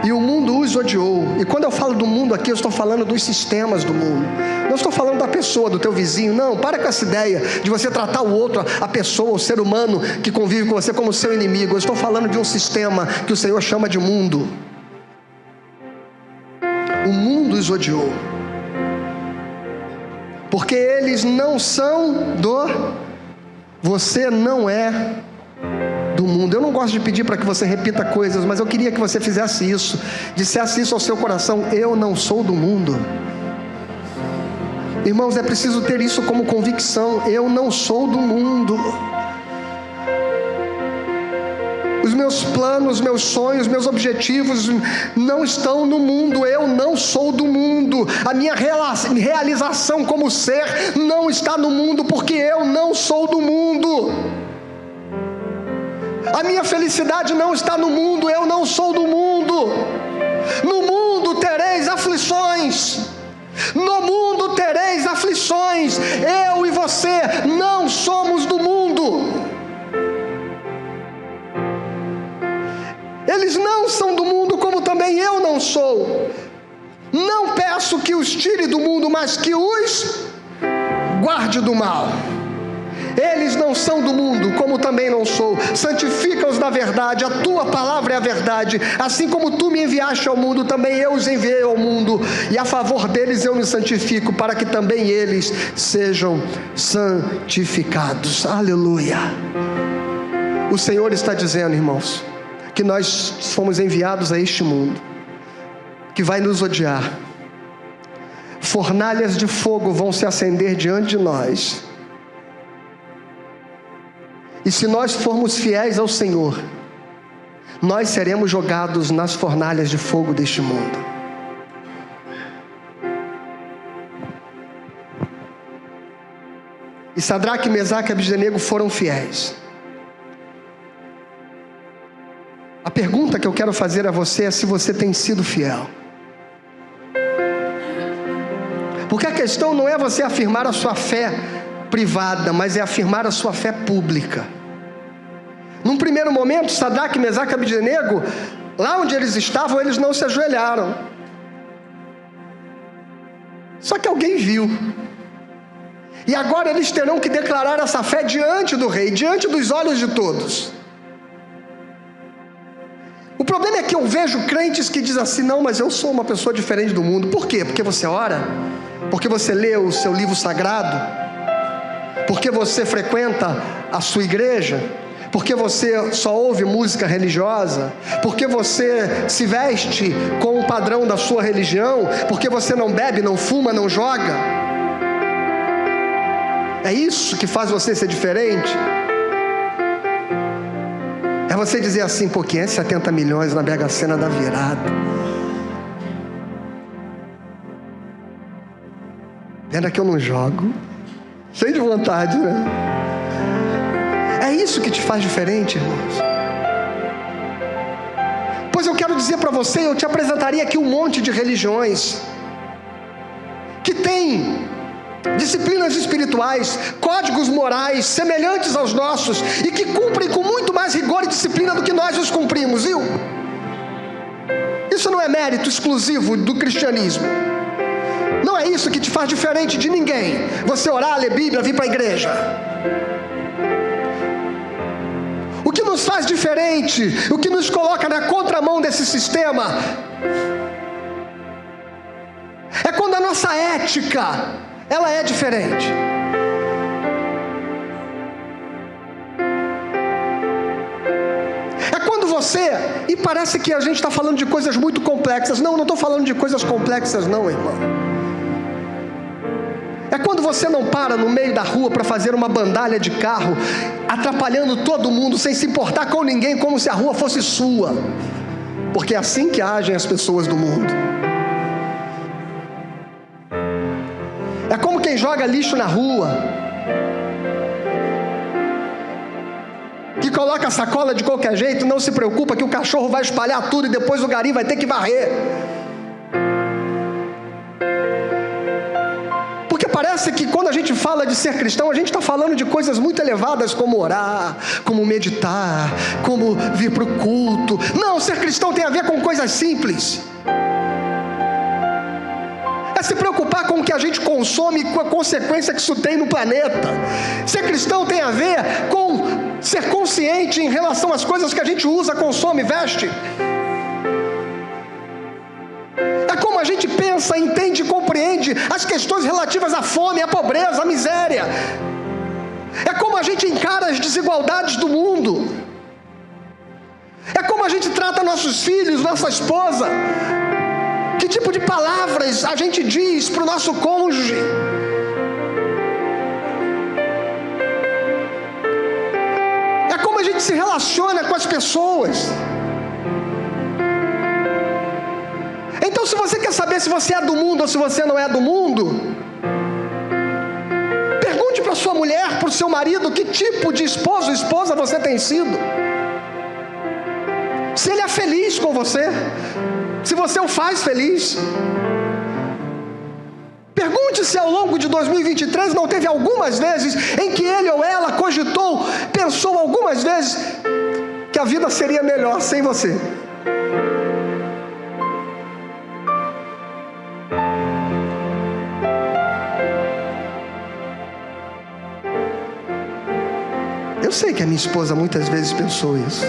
E o mundo os odiou. E quando eu falo do mundo aqui, eu estou falando dos sistemas do mundo. Não estou falando da pessoa, do teu vizinho. Não, para com essa ideia de você tratar o outro, a pessoa, o ser humano que convive com você como seu inimigo. Eu estou falando de um sistema que o Senhor chama de mundo. O mundo os odiou, porque eles não são você não é do mundo. Eu não gosto de pedir para que você repita coisas, mas eu queria que você fizesse isso, dissesse isso ao seu coração: eu não sou do mundo. Irmãos, é preciso ter isso como convicção: eu não sou do mundo. Os meus planos, meus sonhos, meus objetivos não estão no mundo. Eu não sou do mundo. A minha realização como ser não está no mundo, porque eu não sou do mundo. A minha felicidade não está no mundo. Eu não sou do mundo. No mundo tereis aflições. No mundo tereis aflições. Eu e você não somos do mundo. Eles não são do mundo, como também eu não sou. Não peço que os tire do mundo, mas que os guarde do mal. Eles não são do mundo, como também não sou. Santifica-os na verdade, a tua palavra é a verdade. Assim como tu me enviaste ao mundo, também eu os enviei ao mundo. E a favor deles eu me santifico, para que também eles sejam santificados. Aleluia. O Senhor está dizendo, irmãos, que nós fomos enviados a este mundo, que vai nos odiar. Fornalhas de fogo vão se acender diante de nós. E se nós formos fiéis ao Senhor, nós seremos jogados nas fornalhas de fogo deste mundo. E Sadraque, Mesaque e Abdenego foram fiéis. A pergunta que eu quero fazer a você é se você tem sido fiel. Porque a questão não é você afirmar a sua fé privada, mas é afirmar a sua fé pública. Num primeiro momento, Sadraque, Mesaque e Abdenego, lá onde eles estavam, eles não se ajoelharam. Só que alguém viu. E agora eles terão que declarar essa fé diante do rei, diante dos olhos de todos. O problema é que eu vejo crentes que dizem assim: não, mas eu sou uma pessoa diferente do mundo. Por quê? Porque você ora? Porque você lê o seu livro sagrado? Porque você frequenta a sua igreja? Porque você só ouve música religiosa? Porque você se veste com o padrão da sua religião? Porque você não bebe, não fuma, não joga? É isso que faz você ser diferente? É você dizer assim: pô, 570 milhões na Mega Sena da virada. Pena que eu não jogo. Cheio de vontade, né? É isso que te faz diferente, irmãos. Pois eu quero dizer para você, eu te apresentaria aqui um monte de religiões que têm disciplinas espirituais, códigos morais semelhantes aos nossos e que cumprem com muito mais rigor e disciplina do que nós os cumprimos, viu? Isso não é mérito exclusivo do cristianismo. Não é isso que te faz diferente de ninguém. Você orar, ler Bíblia, vir para a igreja. O que nos faz diferente, o que nos coloca na contramão desse sistema, é quando a nossa ética, ela é diferente. É quando você, e parece que a gente está falando de coisas muito complexas. Não estou falando de coisas complexas não, irmão. É quando você não para no meio da rua para fazer uma bandalha de carro, atrapalhando todo mundo, sem se importar com ninguém, como se a rua fosse sua. Porque é assim que agem as pessoas do mundo. É como quem joga lixo na rua, que coloca a sacola de qualquer jeito, não se preocupa que o cachorro vai espalhar tudo e depois o gari vai ter que varrer. Porque parece que quando a gente fala de ser cristão, a gente está falando de coisas muito elevadas, como orar, como meditar, como vir para o culto. Não, ser cristão tem a ver com coisas simples. É se preocupar com o que a gente consome e com a consequência que isso tem no planeta. Ser cristão tem a ver com ser consciente em relação às coisas que a gente usa, consome, veste. É como a gente pensa, entende e compreende as questões relativas à fome, à pobreza, à miséria. É como a gente encara as desigualdades do mundo. É como a gente trata nossos filhos, nossa esposa. Que tipo de palavras a gente diz para o nosso cônjuge? É como a gente se relaciona com as pessoas. Então, se você quer saber se você é do mundo ou se você não é do mundo, pergunte para sua mulher, para o seu marido, que tipo de esposo ou esposa você tem sido. Se ele é feliz com você, se você o faz feliz. Pergunte se ao longo de 2023 não teve algumas vezes em que ele ou ela cogitou, pensou algumas vezes que a vida seria melhor sem você. Eu sei que a minha esposa muitas vezes pensou isso.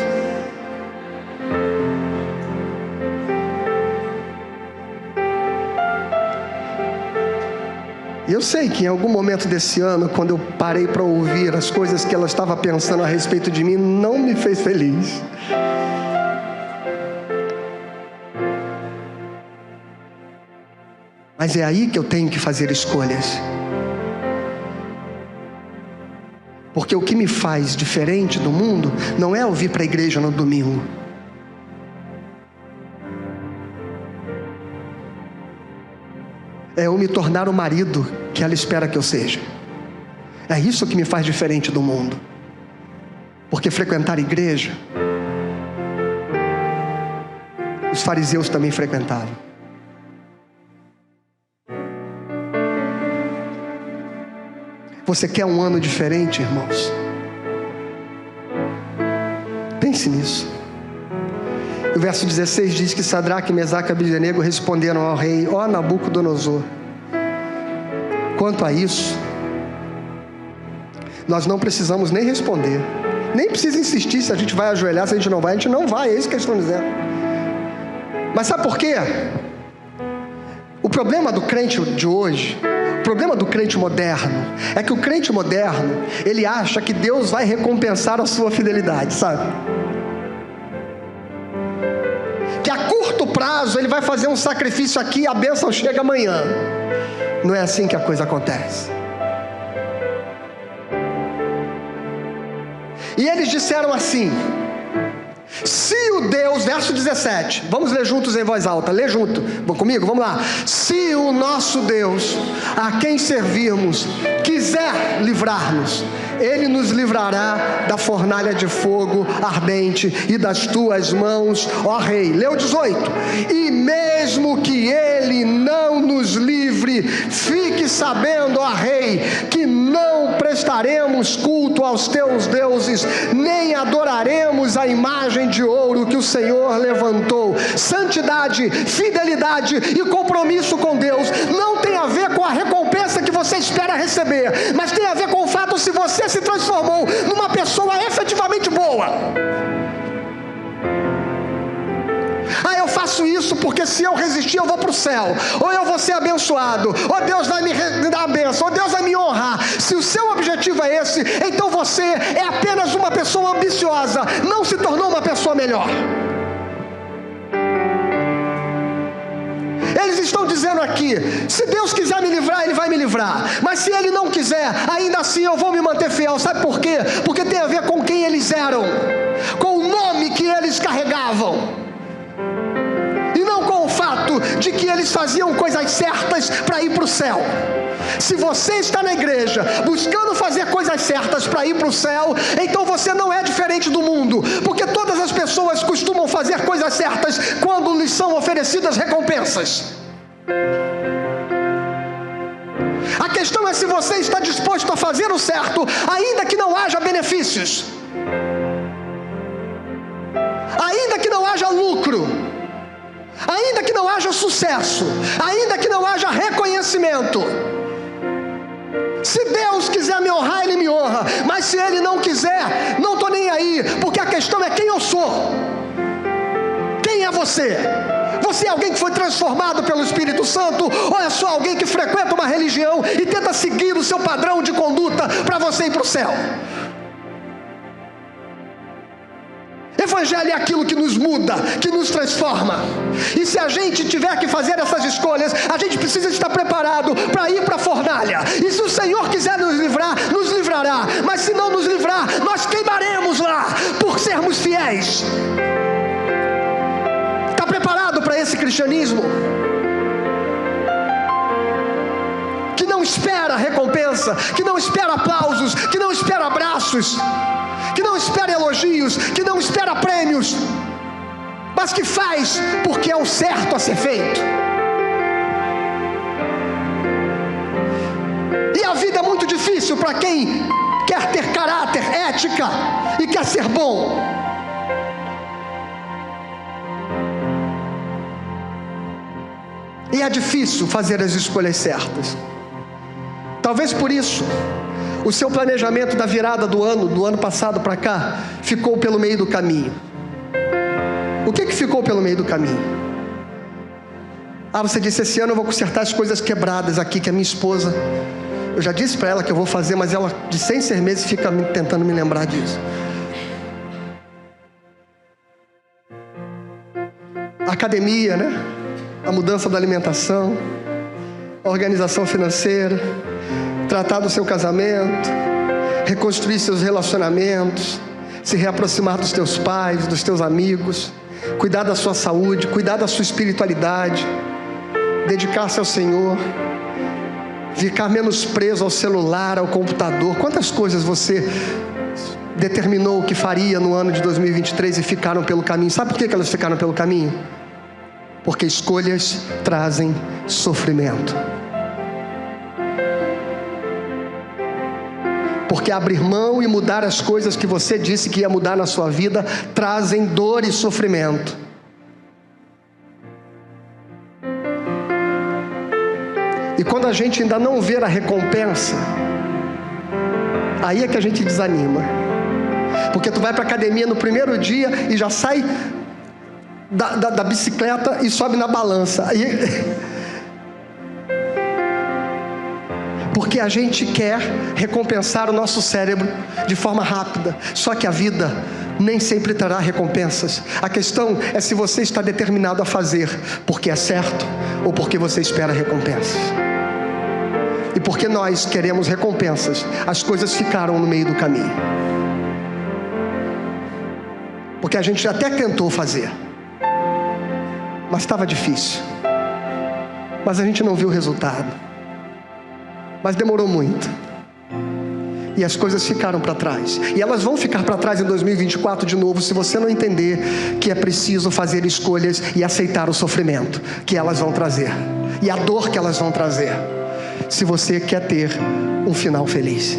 E eu sei que em algum momento desse ano, quando eu parei para ouvir as coisas que ela estava pensando a respeito de mim, não me fez feliz. Mas é aí que eu tenho que fazer escolhas. Porque o que me faz diferente do mundo não é eu vir para a igreja no domingo. É eu me tornar o marido que ela espera que eu seja. É isso que me faz diferente do mundo. Porque frequentar a igreja, os fariseus também frequentavam. Você quer um ano diferente, irmãos? Pense nisso. O verso 16 diz que Sadraque, Mesaque e Abednego responderam ao rei: ó Nabucodonosor, quanto a isso, nós não precisamos nem responder, nem precisa insistir se a gente vai ajoelhar, se a gente não vai, é isso que eles estão dizendo. Mas sabe por quê? O problema do crente de hoje, o problema do crente moderno, é que o crente moderno, ele acha que Deus vai recompensar a sua fidelidade, sabe? Que a curto prazo ele vai fazer um sacrifício aqui e a bênção chega amanhã. Não é assim que a coisa acontece. E eles disseram assim: se o Deus, verso 17, vamos ler juntos em voz alta, lê junto, vão comigo, vamos lá. Se o nosso Deus, a quem servirmos, quiser livrar-nos, Ele nos livrará da fornalha de fogo ardente e das tuas mãos, ó rei. Leu 18. E mesmo que Ele não nos livre, fique sabendo, ó rei, que não prestaremos culto aos teus deuses, nem adoraremos a imagem de ouro que o Senhor levantou. Santidade, fidelidade e compromisso com Deus não tem a ver com a recompensa que você espera receber, mas tem a ver com o fato se você se transformou numa pessoa efetivamente boa. Ah, eu faço isso porque se eu resistir eu vou para o céu, ou eu vou ser abençoado, ou Deus vai me dar a bênção, ou Deus vai me honrar. Se o seu objetivo é esse, então você é apenas uma pessoa ambiciosa, não se tornou uma pessoa melhor. Eles estão dizendo aqui: se Deus quiser me livrar, Ele vai me livrar, mas se Ele não quiser, ainda assim eu vou me manter fiel. Sabe por quê? Porque tem a ver com quem eles eram, com o nome que eles carregavam, e não com o fato de que eles faziam coisas certas para ir para o céu. Se você está na igreja buscando fazer coisas certas para ir para o céu, então você não é diferente do mundo, porque todas as pessoas costumam fazer coisas certas quando lhes são oferecidas recompensas. A questão é se você está disposto a fazer o certo, ainda que não haja benefícios, ainda que não haja lucro, ainda que não haja sucesso, ainda que não haja reconhecimento. Se Deus quiser me honrar, Ele me honra, mas se Ele não quiser, não estou nem aí, porque a questão é quem eu sou. Quem é você? Você é alguém que foi transformado pelo Espírito Santo, ou é só alguém que frequenta uma religião e tenta seguir o seu padrão de conduta para você ir para o céu? Evangelho é aquilo que nos muda, que nos transforma. E se a gente tiver que fazer essas escolhas, a gente precisa estar preparado para ir para a fornalha. E se o Senhor quiser nos livrar, nos livrará. Mas se não nos livrar, nós queimaremos lá por sermos fiéis. Está preparado para esse cristianismo que não espera recompensa, que não espera aplausos, que não espera abraços, que não espera elogios, que não espera prêmios, mas que faz porque é o certo a ser feito? E a vida é muito difícil para quem quer ter caráter, ética e quer ser bom. E é difícil fazer as escolhas certas. Talvez por isso o seu planejamento da virada do ano passado para cá, ficou pelo meio do caminho. O que ficou pelo meio do caminho? Ah, você disse: esse ano eu vou consertar as coisas quebradas aqui, que a minha esposa, eu já disse para ela que eu vou fazer, mas ela de 6 meses fica tentando me lembrar disso. A academia, né? A mudança da alimentação, a organização financeira, tratar do seu casamento, reconstruir seus relacionamentos, se reaproximar dos teus pais, dos teus amigos, cuidar da sua saúde, cuidar da sua espiritualidade, dedicar-se ao Senhor, ficar menos preso ao celular, ao computador. Quantas coisas você determinou que faria no ano de 2023 e ficaram pelo caminho? Sabe por que elas ficaram pelo caminho? Porque escolhas trazem sofrimento. Porque abrir mão e mudar as coisas que você disse que ia mudar na sua vida trazem dor e sofrimento. E quando a gente ainda não vê a recompensa, aí é que a gente desanima. Porque tu vai para a academia no primeiro dia e já sai da bicicleta e sobe na balança. Porque a gente quer recompensar o nosso cérebro de forma rápida. Só que a vida nem sempre terá recompensas. A questão é se você está determinado a fazer porque é certo ou porque você espera recompensas. E porque nós queremos recompensas, as coisas ficaram no meio do caminho. Porque a gente até tentou fazer, mas estava difícil. Mas a gente não viu o resultado. Mas demorou muito. E as coisas ficaram para trás. E elas vão ficar para trás em 2024 de novo, se você não entender que é preciso fazer escolhas e aceitar o sofrimento que elas vão trazer. E a dor que elas vão trazer. Se você quer ter um final feliz.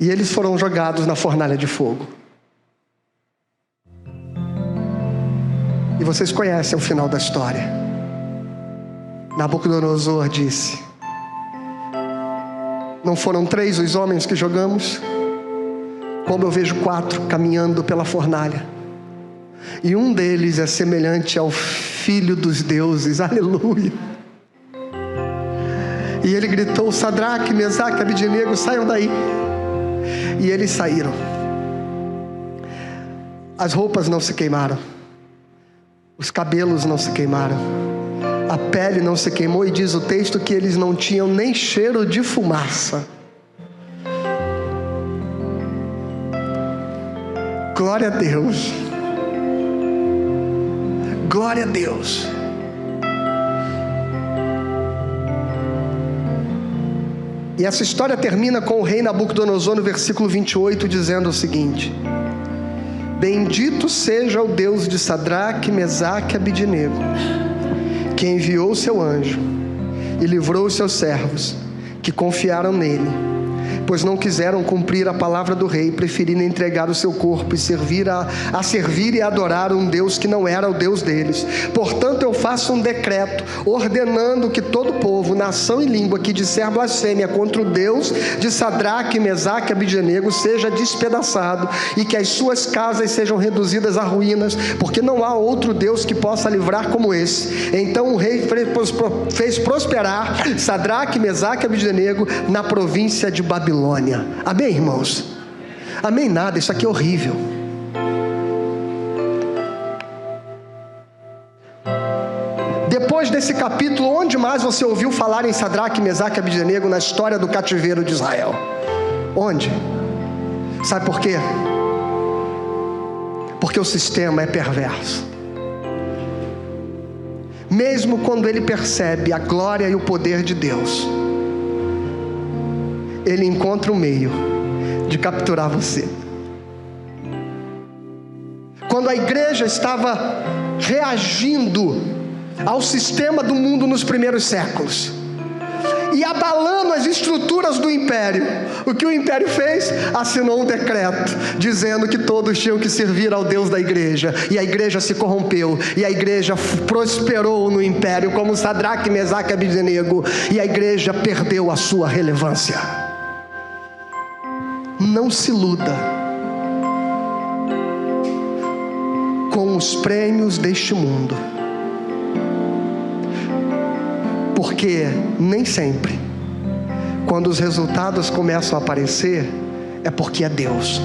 E eles foram jogados na fornalha de fogo. E vocês conhecem o final da história. Nabucodonosor disse: não foram 3 os homens que jogamos? Como eu vejo 4 caminhando pela fornalha. E um deles é semelhante ao Filho dos deuses. Aleluia. E ele gritou: Sadraque, Mesaque, Abednego, saiam daí. E eles saíram. As roupas não se queimaram. Os cabelos não se queimaram. A pele não se queimou. E diz o texto que eles não tinham nem cheiro de fumaça. Glória a Deus. Glória a Deus. E essa história termina com o rei Nabucodonosor no versículo 28 dizendo o seguinte: bendito seja o Deus de Sadraque, Mesaque e Abednego, que enviou o seu anjo e livrou os seus servos que confiaram nele, pois não quiseram cumprir a palavra do rei, preferindo entregar o seu corpo e servir e adorar um Deus que não era o Deus deles. Portanto, eu faço um decreto, ordenando que todo povo, nação e língua que disser blasfêmia contra o Deus de Sadraque, Mesaque e Abednego seja despedaçado, e que as suas casas sejam reduzidas a ruínas, porque não há outro Deus que possa livrar como esse. Então o rei fez prosperar Sadraque, Mesaque e Abednego na província de Babilônia. Amém, irmãos? Amém nada, isso aqui é horrível. Depois desse capítulo, onde mais você ouviu falar em Sadraque, Mesaque e Abednego na história do cativeiro de Israel? Onde? Sabe por quê? Porque o sistema é perverso. Mesmo quando ele percebe a glória e o poder de Deus, ele encontra um meio de capturar você. Quando a igreja estava reagindo ao sistema do mundo nos primeiros séculos e abalando as estruturas do império, o que o império fez? Assinou um decreto dizendo que todos tinham que servir ao Deus da igreja, e a igreja se corrompeu, e a igreja prosperou no império como Sadraque, Mesaque e Abednego, e a igreja perdeu a sua relevância. Não se iluda com os prêmios deste mundo, porque nem sempre, quando os resultados começam a aparecer, é porque é Deus.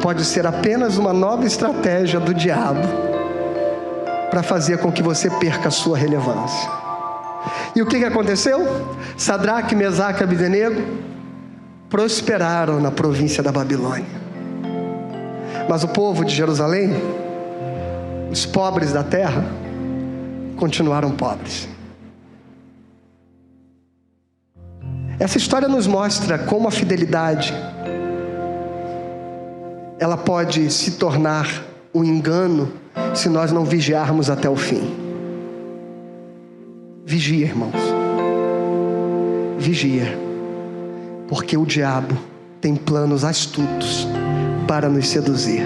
Pode ser apenas uma nova estratégia do diabo para fazer com que você perca a sua relevância. E o que aconteceu? Sadraque, Mesaque e Abednego prosperaram na província da Babilônia. Mas o povo de Jerusalém, os pobres da terra, continuaram pobres. Essa história nos mostra como a fidelidade, ela pode se tornar um engano se nós não vigiarmos até o fim. Vigia, irmãos. vigia, porque o diabo tem planos astutos para nos seduzir.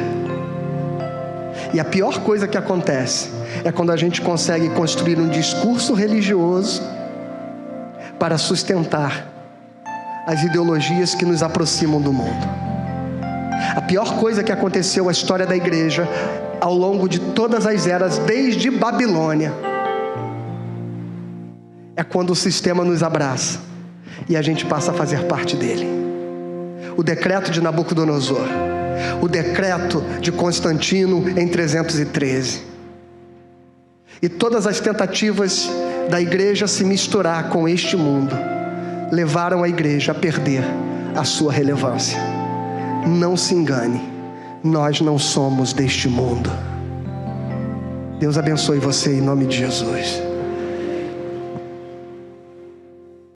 E a pior coisa que acontece é quando a gente consegue construir um discurso religioso para sustentar as ideologias que nos aproximam do mundo. A pior coisa que aconteceu na história da igreja ao longo de todas as eras, desde Babilônia, é quando o sistema nos abraça e a gente passa a fazer parte dele. O decreto de Nabucodonosor, o decreto de Constantino em 313. E todas as tentativas da igreja se misturar com este mundo levaram a igreja a perder a sua relevância. Não se engane, nós não somos deste mundo. Deus abençoe você em nome de Jesus.